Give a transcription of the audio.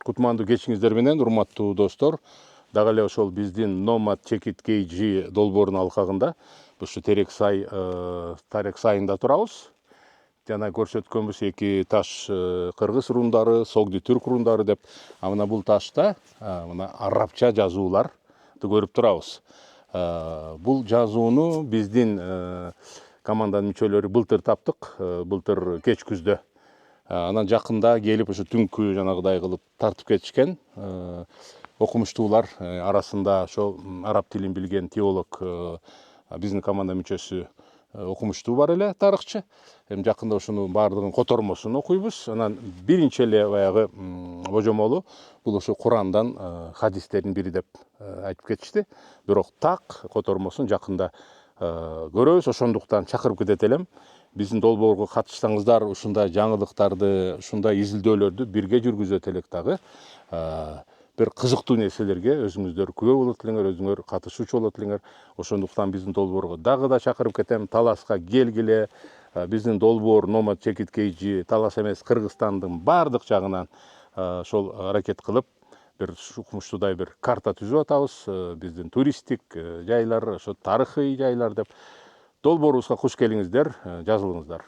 Кутмандуу кечиңиздер менен, урматтуу достор. Дагы эле ошол биздин Nomad Чекит KG долбоорунун алкагында ушу Терек сайында турабыз. Жана көрсөткөнбүз эки таш кыргыз рундары, Согди түрк рундары деп. Мына бул ташта мына арабча жазууларды көрүп турабыз. Бул жазууну биздин команданын мүчөлөрү былтыр таптык, былтыр кеч күздө. Анан жакында келип ушу түнкү жанагыдай кылып тартып кетишкен. Окумуштуулар арасында ошол араб тилин билген теолог биздин команда мүчөсү окумуштуу бар эле, тарыхчы. Эми жакында ушунун баардыгын котормосун окуйбуз. Анан биринчи эле баягы божомолу бул ушу Курандан хадистердин бири деп айтып кетишти. Бирок так котормосун жакында көрөбүз. Ошондуктан чакырып кетет элем. Биздин долбоорго катышсаңыздар, ушундай жаңылыктарды, ушундай изилдөөлөрдү бирге жүргүзөт элек дагы. Бир кызыктуу нерселерге өзүңүздөр күбө болот элеңер, өзүңөр катышуучу болот элеңер. Ошондуктан биздин долбоорго дагы да чакырып кетем. Таласка келгиле. Биздин долбоор Nomad Чекит KG Талас эмес, Кыргызстандын баардык жагынан ошол аракет кылып, бир укмуштуудай бир карта түзүп атабыз. Биздин туристтик жайлар, ошо тарыхый жайлар деп. Долбоорубузга куш келиңиздер, жазылыңыздар.